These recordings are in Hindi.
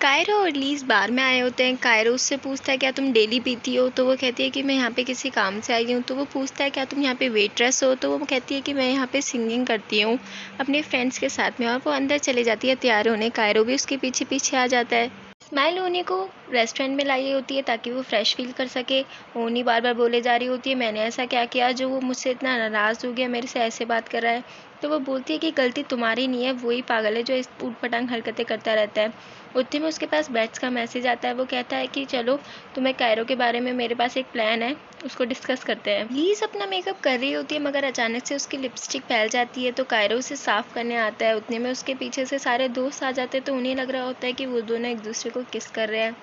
कायरो और लीज बार में आए होते हैं। कायरो उससे पूछता है क्या तुम डेली पीती हो, तो वो कहती है कि मैं यहाँ पे किसी काम से आई हूँ। तो वो पूछता है क्या तुम यहाँ पे वेट्रेस हो, तो वो कहती है कि मैं यहाँ पे सिंगिंग करती हूँ अपने फ्रेंड्स के साथ में। और वो अंदर चली जाती है तैयार होने। कायरो भी उसके पीछे पीछे आ जाता है। स्माइल ओनी को रेस्टोरेंट में लाई होती है ताकि वो फ्रेश फील कर सके। ओनी बार बार बोले जा रही होती है मैंने ऐसा क्या किया जो वो मुझसे इतना नाराज़ हो गया, मेरे से ऐसे बात कर रहा है। तो वो बोलती है कि गलती तुम्हारी नहीं है, वही पागल है जो इस ऊट पटांग हरकतें करता रहता है। उतने में उसके पास बैट्स का मैसेज आता है। वो कहता है कि चलो तुम्हें कायरो के बारे में मेरे पास एक प्लान है, उसको डिस्कस करते हैं। लीज अपना मेकअप कर रही होती है मगर अचानक से उसकी लिपस्टिक फैल जाती है। तो कायरो उसे साफ करने आता है। उतने में उसके पीछे से सारे दोस्त आ जाते हैं। तो उन्हें लग रहा होता है कि वो दोनों एक दूसरे को किस कर रहे हैं।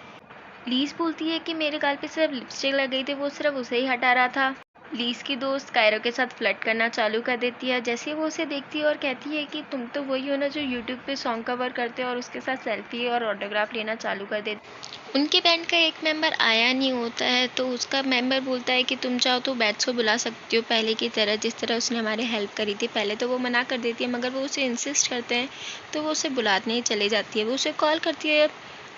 लीज बोलती है कि मेरे गाल पे सिर्फ लिपस्टिक लग गई थी, वो सिर्फ उसे ही हटा रहा था। लीज की दोस्त कायरो के साथ फ्लर्ट करना चालू कर देती है। जैसे वो उसे देखती है और कहती है कि तुम तो वही हो ना जो यूट्यूब पे सॉन्ग कवर करते हो, और उसके साथ सेल्फी और ऑटोग्राफ लेना चालू कर देती। उनके बैंड का एक मेंबर आया नहीं होता है। तो उसका मेंबर बोलता है कि तुम चाहो तो बैट्स को बुला सकती हो पहले की तरह, जिस तरह उसने हमारी हेल्प करी थी पहले। तो वो मना कर देती है मगर वो उसे इंसिस्ट करते हैं। तो वो उसे बुलाने ही चली जाती है। वो उसे कॉल करती है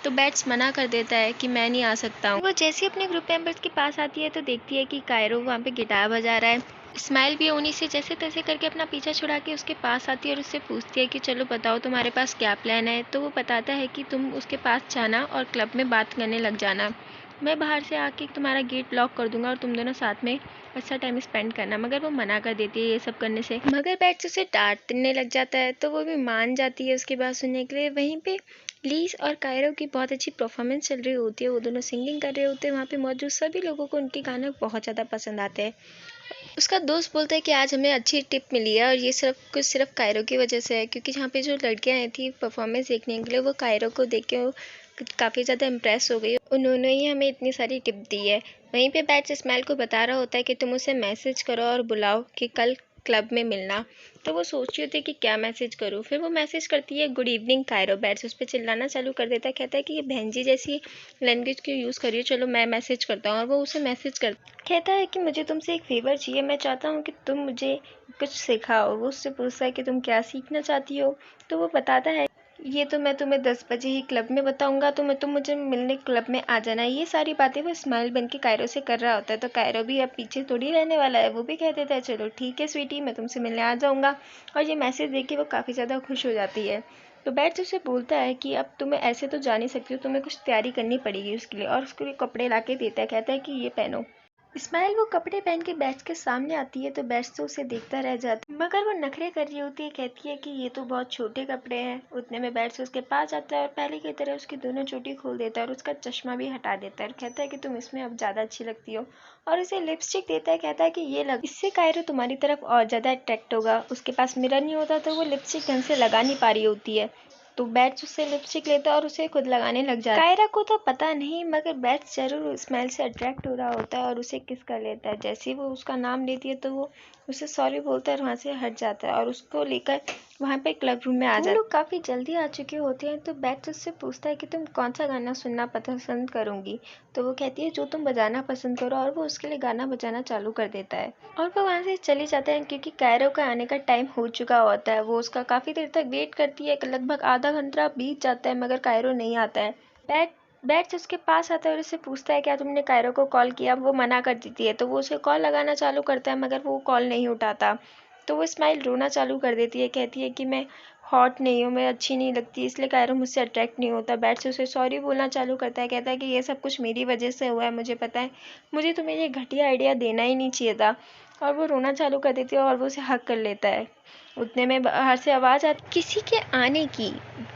तो बैट्स मना कर देता है कि मैं नहीं आ सकता हूँ। वो जैसे अपने ग्रुप मेंबर्स के पास आती है तो देखती है कि कायरो वहाँ पे गिटार बजा रहा है। स्माइल भी उन्हीं से जैसे तैसे करके अपना पीछा छुड़ा के उसके पास आती है और उससे पूछती है कि चलो बताओ तुम्हारे पास क्या प्लान है। तो वो बताता है कि तुम उसके पास जाना और क्लब में बात करने लग जाना। मैं बाहर से आके तुम्हारा गेट लॉक कर दूंगा और तुम दोनों साथ में अच्छा टाइम स्पेंड करना। मगर वो मना कर देती है ये सब करने से। मगर बैट्स उसे डांटने लग जाता है तो वो भी मान जाती है उसकी बात सुनने के लिए। वहीं पे लीज और कायरो की बहुत अच्छी परफॉर्मेंस चल रही होती है। वो दोनों सिंगिंग कर रहे होते हैं। वहाँ पे मौजूद सभी लोगों को उनके गाने बहुत ज़्यादा पसंद आते हैं। उसका दोस्त बोलता है कि आज हमें अच्छी टिप मिली है और ये सिर्फ कायरो की वजह से है, क्योंकि यहाँ पे जो लड़कियाँ आई थी परफॉर्मेंस देखने के लिए वो कायरो को देख के काफ़ी ज़्यादा इम्प्रेस हो गई। उन्होंने ही हमें इतनी सारी टिप दी है। वहीं पे बैट्स स्माइल को बता रहा होता है कि तुम उसे मैसेज करो और बुलाओ कि कल क्लब में मिलना। तो वो सोच रही होती है कि क्या मैसेज करूँ। फिर वो मैसेज करती है गुड इवनिंग कायरो। बैट्स उस पर चिल्लाना चालू कर देता है। कहता है कि ये बहन जी जैसी लैंग्वेज क्यों यूज़ करिए, चलो मैं मैसेज करता हूँ। और वो उसे मैसेज कहता है कि मुझे तुमसे एक फ़ेवर चाहिए, मैं चाहता हूँ कि तुम मुझे कुछ सिखाओ। वो उससे पूछता है कि तुम क्या सीखना चाहती हो। तो वो बताता है ये तो मैं तुम्हें 10 बजे ही क्लब में बताऊंगा, तुम मुझे मिलने क्लब में आ जाना। ये सारी बातें वो स्माइल बन के कायरो से कर रहा होता है। तो कायरो भी अब पीछे थोड़ी रहने वाला है। वो भी कह देता है चलो ठीक है स्वीटी, मैं तुमसे मिलने आ जाऊँगा। और ये मैसेज देख के वो काफ़ी ज़्यादा खुश हो जाती है। तो बैट्स उसे बोलता है कि अब तुम्हें ऐसे तो जा नहीं सकती हो, तुम्हें कुछ तैयारी करनी पड़ेगी उसके लिए। और उसके लिए कपड़े ला के देता है। कहता है कि ये पहनो। स्माइल वो कपड़े पहन के बैट्स के सामने आती है तो बैट्स तो उसे देखता रह जाता है मगर वो नखरे कर रही होती है। कहती है कि ये तो बहुत छोटे कपड़े हैं। उतने में बैट्स उसके पास आता है और पहले की तरह उसकी दोनों चोटी खोल देता है और उसका चश्मा भी हटा देता है और कहता है कि तुम इसमें अब ज़्यादा अच्छी लगती हो। और उसे लिपस्टिक देता है। कहता है कि ये लग, इससे कायरो तुम्हारी तरफ और ज़्यादा अट्रैक्ट होगा। उसके पास मिरर नहीं होता तो वो लिपस्टिक ढंग से लगा नहीं पा रही होती है। तो बैट्स उससे लिपस्टिक लेता है और उसे खुद लगाने लग जाता है। कायरा को तो पता नहीं मगर बैट्स जरूर स्मेल से अट्रैक्ट हो रहा होता है और उसे किस कर लेता है। जैसे ही वो उसका नाम लेती है तो वो उसे सॉरी बोलता है और वहाँ से हट जाता है और उसको लेकर वहाँ पे क्लब रूम में आ जाता है। वो लोग काफ़ी जल्दी आ चुके होते हैं। तो बैट्स उससे पूछता है कि तुम कौन सा गाना सुनना पसंद करूँगी। तो वो कहती है जो तुम बजाना पसंद करो। और वो उसके लिए गाना बजाना चालू कर देता है और वो वहाँ से चले जाते हैं क्योंकि कायरो का आने का टाइम हो चुका होता है। वो उसका काफ़ी देर तक वेट करती है, लगभग आधा घंटा बीत जाता है मगर कायरो नहीं आता है। बैट्स उसके पास आता है और उससे पूछता है क्या तुमने कायरो को कॉल किया। वो मना कर देती है तो वो उसे कॉल लगाना चालू करता है मगर वो कॉल नहीं उठाता। तो वो स्माइल रोना चालू कर देती है। कहती है कि मैं हॉट नहीं हूँ, मैं अच्छी नहीं लगती, इसलिए कायरो मुझसे अट्रैक्ट नहीं होता। बैट्स उसे सॉरी बोलना चालू करता है। कहता है कि ये सब कुछ मेरी वजह से हुआ है, मुझे पता है, मुझे तुम्हें ये घटिया आइडिया देना ही नहीं चाहिए था। और वो रोना चालू कर देती है और वो उसे हक कर लेता है। उतने में बाहर से आवाज़ आती किसी के आने की।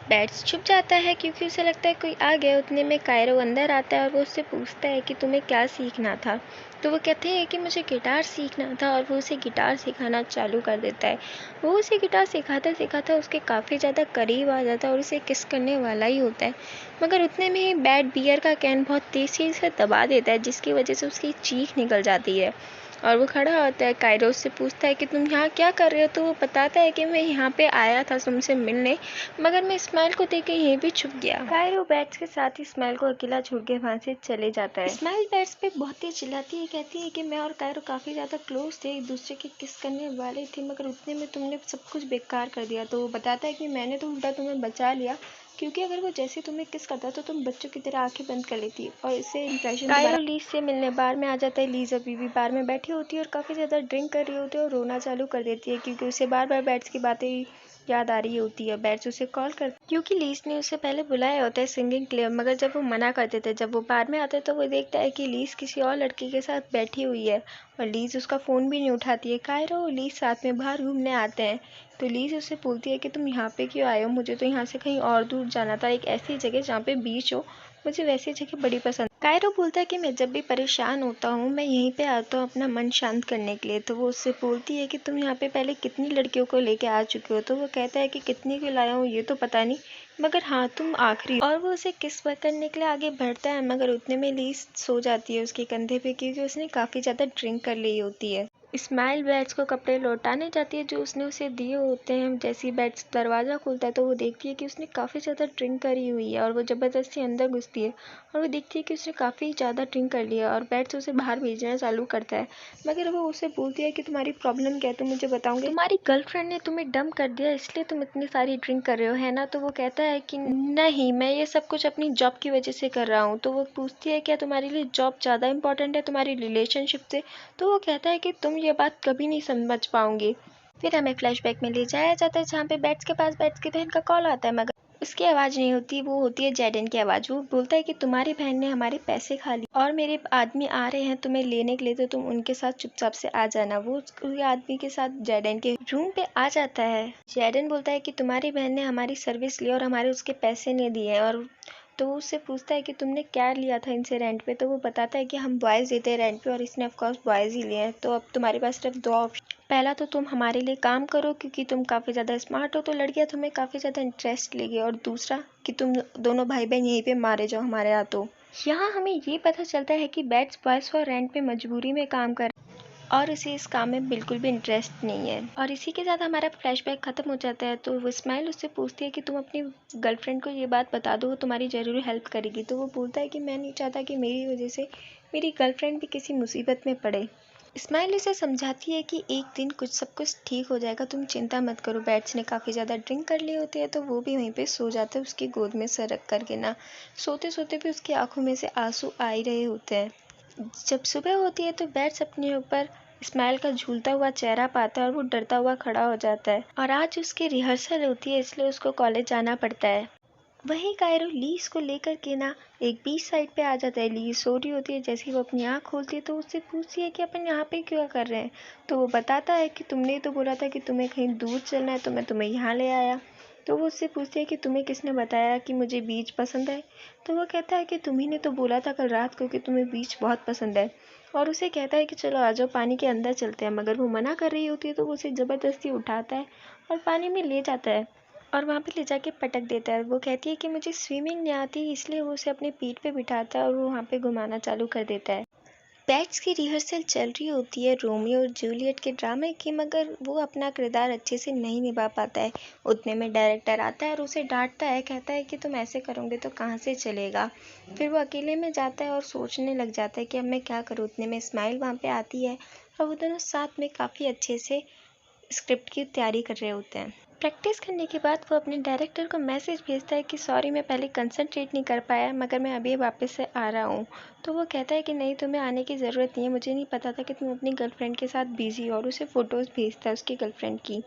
बैट्स छुप जाता है क्योंकि उसे लगता है कोई आ गया। उतने में कायरो अंदर आता है और वो उससे पूछता है कि तुम्हें क्या सीखना था। तो वो कहते हैं कि मुझे गिटार सीखना था और वो उसे गिटार सिखाना चालू कर देता है। वो उसे गिटार सिखाता सिखाता उसके काफ़ी ज़्यादा करीब आ जाता है और उसे किस करने वाला ही होता है। मगर उतने में ही बैट बियर का कैन बहुत तेज़ी से दबा देता है जिसकी वजह से उसकी चीख निकल जाती है और वो खड़ा होता है। कायरो से पूछता है कि तुम यहाँ क्या कर रहे हो। तो वो बताता है कि मैं यहाँ पे आया था तुमसे मिलने, मगर मैं स्माइल को देख के यहीं भी छुप गया। कायरो बैट्स के साथ ही स्माइल को अकेला छोड़ के वहाँ से चले जाता है। स्माइल बैट्स पे बहुत ही चिल्लाती है। कहती है कि मैं और कायरो काफ़ी ज़्यादा क्लोज थे, एक दूसरे के किस करने वाले थे, मगर उतने में तुमने सब कुछ बेकार कर दिया। तो वो बताता है कि मैंने तो उल्टा तुम्हें बचा लिया, क्योंकि अगर वो जैसे तुम्हें किस करता तो तुम बच्चों की तरह आंखें बंद कर लेती और इससे इंप्रेशन कायरो लीज से मिलने बार में आ जाता है। लीज अभी भी बार में बैठी होती है और काफ़ी ज़्यादा ड्रिंक कर रही होती है और रोना चालू कर देती है क्योंकि उसे बार बार बैट्स की बातें याद आ रही होती है। बैट्स उसे कॉल कर क्योंकि लीज ने उसे पहले बुलाया होता है सिंगिंग के लिए, मगर जब वो मना कर देते हैं, जब वो बार में आते हैं तो वो देखता है कि लीज किसी और लड़की के साथ बैठी हुई है और लीज उसका फ़ोन भी नहीं उठाती है। कायरो और लीज साथ में बाहर घूमने आते हैं तो लीज उससे बोलती है कि तुम यहाँ पे क्यों आए हो, मुझे तो यहाँ से कहीं और दूर जाना था, एक ऐसी जगह जहाँ पे बीच हो, मुझे वैसी जगह बड़ी पसंद। कायरो बोलता है कि मैं जब भी परेशान होता हूँ मैं यहीं पे आता हूँ अपना मन शांत करने के लिए। तो वो उससे बोलती है कि तुम यहाँ पे पहले कितनी लड़कियों को लेके आ चुके हो। तो वो कहता है कि कितनी को लाया हूँ ये तो पता नहीं, मगर हाँ तुम आखिरी। और वो उसे किस करने के लिए आगे बढ़ता है, मगर उतने में लीज सो जाती है उसके कंधे पे क्योंकि उसने काफ़ी ज़्यादा ड्रिंक कर ली होती है। स्माइल बैट्स को कपड़े लौटाने जाती है जो उसने उसे दिए होते हैं। जैसे ही बैट्स दरवाज़ा खोलता है तो वो देखती है कि उसने काफ़ी ज़्यादा ड्रिंक करी हुई है और वो ज़बरदस्ती अंदर घुसती है और वो देखती है कि उसने काफ़ी ज़्यादा ड्रिंक कर लिया और बैट्स उसे बाहर भेजना चालू करता है। मगर वो उसे बोलती है कि तुम्हारी प्रॉब्लम क्या है, तुम मुझे बताओगे, तुम्हारी गर्लफ्रेंड ने तुम्हें डंप कर दिया इसलिए तुम इतनी सारी ड्रिंक कर रहे हो, है ना। तो वो कहता है कि नहीं, मैं ये सब कुछ अपनी जॉब की वजह से कर रहा हूँ। तो वो पूछती है क्या तुम्हारे लिए जॉब ज़्यादा इंपॉर्टेंट है तुम्हारी रिलेशनशिप से। तो वो कहता है कि तुम ये बात कभी नहीं समझ पाओगे। फिर हमें फ्लैशबैक में ले जाया जाता है जहाँ पे बैट्स के पास बैट्स की बहन का कॉल आता है, मगर उसकी आवाज़ नहीं होती, वो होती है जैडन की आवाज़। वो बोलता है कि तुम्हारी बहन ने हमारे पैसे खा लिए और मेरे आदमी आ रहे हैं तुम्हें लेने के लिए, तो तुम उनके साथ चुपचाप से आ जाना। वो उसके आदमी के साथ जैडन के रूम पे आ जाता है। जैडन बोलता है कि तुम्हारी बहन ने हमारी सर्विस ली और हमारे उसके पैसे नहीं दिए। और तो वो उससे पूछता है कि तुमने क्या लिया था इनसे रेंट पे। तो वो बताता है कि हम बॉयज़ देते हैं रेंट पे और इसने ऑफकोर्स बॉयज़ ही लिए हैं। तो अब तुम्हारे पास सिर्फ दो ऑप्शन, पहला तो तुम हमारे लिए काम करो क्योंकि तुम काफ़ी ज़्यादा स्मार्ट हो तो लड़कियां तुम्हें काफ़ी ज़्यादा इंटरेस्ट लेगी, और दूसरा कि तुम दोनों भाई बहन यहीं पे मारे जाओ हमारे हाथों। यहाँ हमें ये पता चलता है कि बैट्स बॉयज़ फॉर रेंट पे मजबूरी में काम कर और उसे इस काम में बिल्कुल भी इंटरेस्ट नहीं है। और इसी के साथ हमारा फ्लैशबैक ख़त्म हो जाता है। तो वो स्माइल उससे पूछती है कि तुम अपनी गर्लफ्रेंड को ये बात बता दो, वो तुम्हारी ज़रूर हेल्प करेगी। तो वो बोलता है कि मैं नहीं चाहता कि मेरी वजह से मेरी गर्लफ्रेंड भी किसी मुसीबत में पड़े। स्माइल उसे समझाती है कि एक दिन सब कुछ ठीक हो जाएगा, तुम चिंता मत करो। बैट्स ने काफ़ी ज़्यादा ड्रिंक कर ली होती है तो वो भी वहीं पे सो जाता है उसकी गोद में सर रख करके ना। सोते सोते भी उसकी आंखों में से आंसू आ ही रहे होते हैं। जब सुबह होती है तो बैट्स अपने ऊपर स्माइल का झूलता हुआ चेहरा पाता है और वो डरता हुआ खड़ा हो जाता है। और आज उसकी रिहर्सल होती है इसलिए उसको कॉलेज जाना पड़ता है। वहीं कायरो लीज को लेकर के ना एक बीच साइड पे आ जाता है। लीज सो रही होती है, जैसे ही वो अपनी आँख खोलती है तो उससे पूछती है कि अपन यहाँ पे क्यों कर रहे हैं। तो वो बताता है कि तुमने तो बोला था कि तुम्हें कहीं दूर चलना है तो मैं तुम्हें यहाँ ले आया। तो वो उससे पूछती है कि तुम्हें किसने बताया कि मुझे बीच पसंद है। तो वो कहता है कि तुम्ही ने तो बोला था कल रात को कि तुम्हें बीच बहुत पसंद है, और उसे कहता है कि चलो आ जाओ पानी के अंदर चलते हैं। मगर वो मना कर रही होती है तो वो उसे ज़बरदस्ती उठाता है और पानी में ले जाता है और वहाँ पे ले जाके पटक देता है। वो कहती है कि मुझे स्विमिंग नहीं आती, इसलिए वो उसे अपनी पीठ पे बिठाता है और वो वहाँ पे घुमाना चालू कर देता है। बैट्स की रिहर्सल चल रही होती है रोमियो और जूलियट के ड्रामे की, मगर वो अपना किरदार अच्छे से नहीं निभा पाता है। उतने में डायरेक्टर आता है और उसे डांटता है, कहता है कि तुम ऐसे करोगे तो कहाँ से चलेगा। फिर वो अकेले में जाता है और सोचने लग जाता है कि अब मैं क्या करूँ। उतने में स्माइल वहाँ पे आती है और वो दोनों साथ में काफ़ी अच्छे से स्क्रिप्ट की तैयारी कर रहे होते हैं। प्रैक्टिस करने के बाद वो अपने डायरेक्टर को मैसेज भेजता है कि सॉरी मैं पहले कंसंट्रेट नहीं कर पाया, मगर मैं अभी वापस से आ रहा हूँ। तो वो कहता है कि नहीं, तुम्हें आने की ज़रूरत नहीं है, मुझे नहीं पता था कि तुम अपनी गर्लफ्रेंड के साथ बिजी हो। और उसे फ़ोटोज़ भेजता है उसकी गर्लफ्रेंड की।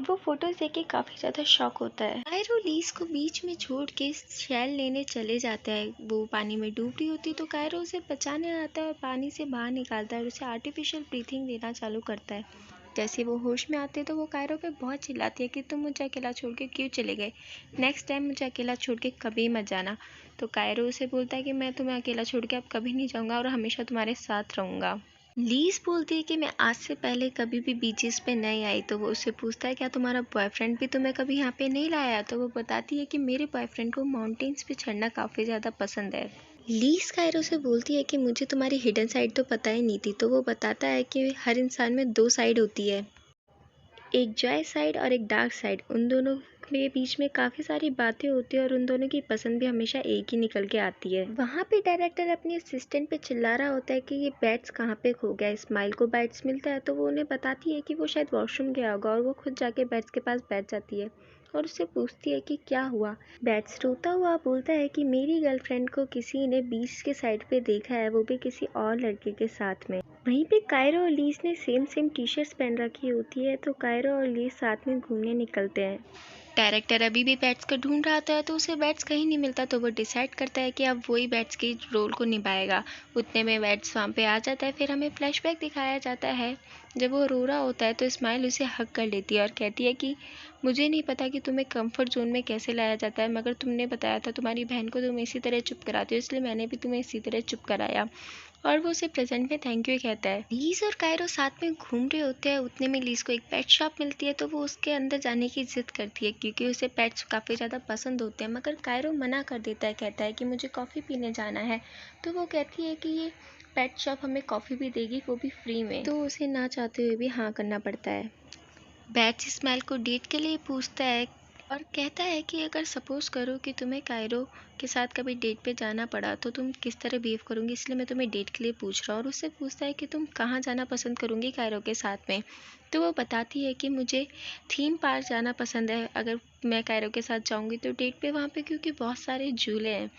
वो फ़ोटोज़ देख के काफ़ी ज़्यादा शॉक होता है। कायरो लीज को बीच में छोड़ के शैल लेने चले जाता है। वो पानी में डूब रही होती है तो कायरो उसे बचाने आता है और पानी से बाहर निकालता है और उसे आर्टिफिशियल ब्रीथिंग देना चालू करता है। जैसे वो होश में आते हैं तो वो कायरो पे बहुत चिल्लाती है कि तुम मुझे अकेला छोड़ के क्यों चले गए, नेक्स्ट टाइम मुझे अकेला छोड़ के कभी मत जाना। तो कायरो उसे बोलता है कि मैं तुम्हें अकेला छोड़ के अब कभी नहीं जाऊँगा और हमेशा तुम्हारे साथ रहूँगा। लीज बोलती है कि मैं आज से पहले कभी भी बीचेस पे नहीं आई। तो वो उससे पूछता है क्या तुम्हारा बॉयफ्रेंड भी तुम्हें कभी यहाँ पे नहीं लाया। तो वो बताती है कि मेरे बॉयफ्रेंड को माउंटेन्स पे चढ़ना काफ़ी ज़्यादा पसंद है। लीज कायरो से बोलती है कि मुझे तुम्हारी हिडन साइड तो पता ही नहीं थी। तो वो बताता है कि हर इंसान में दो साइड होती है, एक जॉय साइड और एक डार्क साइड। उन दोनों के बीच में काफ़ी सारी बातें होती है और उन दोनों की पसंद भी हमेशा एक ही निकल के आती है। वहाँ पे डायरेक्टर अपनी असिस्टेंट पे चिल्ला रहा होता है कि ये बैट्स कहाँ पे खो गया। स्माइल को बैट्स मिलता है तो वो उन्हें बताती है कि वो शायद वॉशरूम गया होगा और वो खुद जाके बैट्स के पास बैठ जाती है और उससे पूछती है कि क्या हुआ। बैट्स रोता हुआ बोलता है कि मेरी गर्लफ्रेंड को किसी ने बीच के साइड पे देखा है, वो भी किसी और लड़के के साथ में। वहीं पे कायरो और लीज ने सेम टी शर्ट्स पहन रखी होती है, तो कायरो और लीज साथ में घूमने निकलते हैं। डायरेक्टर अभी भी बैट्स को ढूंढ रहा था, तो उसे बैट्स कहीं नहीं मिलता, तो वो डिसाइड करता है कि अब वही बैट्स की रोल को निभाएगा। उतने में बैट्स वहाँ पे आ जाता है। फिर हमें फ्लैशबैक दिखाया जाता है, जब वो रो रहा होता है तो स्माइल उसे हग कर लेती है और कहती है कि मुझे नहीं पता कि तुम्हें कंफर्ट जोन में कैसे लाया जाता है, मगर तुमने बताया था तुम्हारी बहन को तुम इसी तरह चुप कराती हो, इसलिए मैंने भी तुम्हें इसी तरह चुप कराया। और वो उसे प्रेजेंट में थैंक यू कहता है। लीज और कायरो साथ में घूम रहे होते हैं। उतने में लीज को एक पेट शॉप मिलती है, तो वो उसके अंदर जाने की जिद करती है क्योंकि उसे पेट्स काफ़ी ज़्यादा पसंद होते हैं, मगर कायरो मना कर देता है, कहता है कि मुझे कॉफ़ी पीने जाना है। तो वो कहती है कि ये पेट शॉप हमें कॉफ़ी भी देगी, वो भी फ्री में, तो उसे ना चाहते हुए भी हाँ करना पड़ता है। बैट्स इस्माइल को डेट के लिए पूछता है और कहता है कि अगर सपोज़ करो कि तुम्हें कायरो के साथ कभी डेट पे जाना पड़ा तो तुम किस तरह बिहेव करोगी, इसलिए मैं तुम्हें डेट के लिए पूछ रहा हूँ। और उससे पूछता है कि तुम कहाँ जाना पसंद करोगी कायरो के साथ में। तो वो बताती है कि मुझे थीम पार्क जाना पसंद है, अगर मैं कायरो के साथ जाऊँगी तो डेट पे वहाँ पे, क्योंकि बहुत सारे झूले हैं।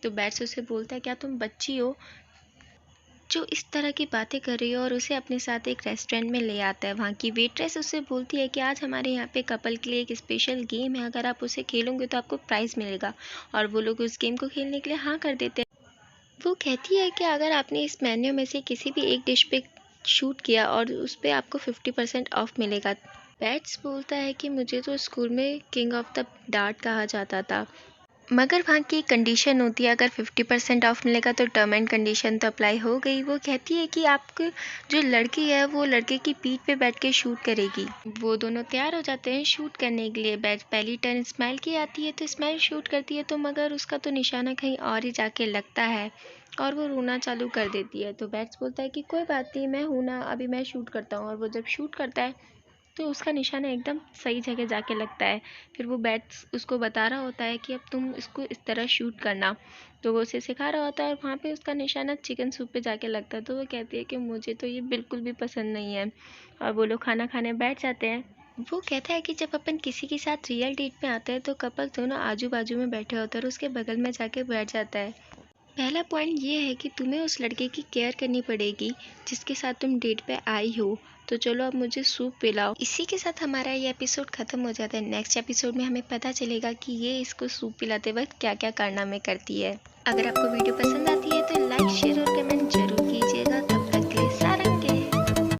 तो बैट्स उसे बोलता है क्या तुम बच्ची हो जो इस तरह की बातें कर रही है, और उसे अपने साथ एक रेस्टोरेंट में ले आता है। वहाँ की वेट्रेस उससे बोलती है कि आज हमारे यहाँ पे कपल के लिए एक स्पेशल गेम है, अगर आप उसे खेलोगे तो आपको प्राइज़ मिलेगा। और वो लोग उस गेम को खेलने के लिए हाँ कर देते हैं। वो कहती है कि अगर आपने इस मेन्यू में से किसी भी एक डिश पे शूट किया और उस पर आपको 50% ऑफ मिलेगा। बैट्स बोलता है कि मुझे तो स्कूल में किंग ऑफ द डार्ट कहा जाता था, मगर वहाँ की कंडीशन होती है अगर 50% ऑफ मिलेगा तो टर्म एंड कंडीशन तो अप्लाई हो गई। वो कहती है कि आपको जो लड़की है वो लड़के की पीठ पे बैठ के शूट करेगी। वो दोनों तैयार हो जाते हैं शूट करने के लिए। बैट पहली टर्न स्माइल की आती है, तो स्माइल शूट करती है, तो मगर उसका तो निशाना कहीं और ही जाके लगता है और वो रोना चालू कर देती है। तो बैट्स बोलता है कि कोई बात नहीं, मैं हूँ ना, अभी मैं शूट करता हूँ। और वो जब शूट करता है तो उसका निशाना एकदम सही जगह जाके लगता है। फिर वो बैट्स उसको बता रहा होता है कि अब तुम इसको इस तरह शूट करना, तो वो उसे सिखा रहा होता है और वहाँ पे उसका निशाना चिकन सूप पे जाके लगता है। तो वो कहती है कि मुझे तो ये बिल्कुल भी पसंद नहीं है, और वो लोग खाना खाने बैठ जाते हैं। वो कहता है कि जब अपन किसी के साथ रियल डेट पे आते हैं तो कपल दोनों आजू बाजू में बैठे होते हैं और उसके बगल में जाके बैठ जाता है। पहला पॉइंट ये है कि तुम्हें उस लड़के की केयर करनी पड़ेगी जिसके साथ तुम डेट पे आई हो। तो चलो अब मुझे सूप पिलाओ। इसी के साथ हमारा ये एपिसोड खत्म हो जाता है। नेक्स्ट एपिसोड में हमें पता चलेगा कि ये इसको सूप पिलाते वक्त क्या क्या कारनामे करती है। अगर आपको वीडियो पसंद आती है तो लाइक शेयर और कमेंट जरूर कीजिएगा।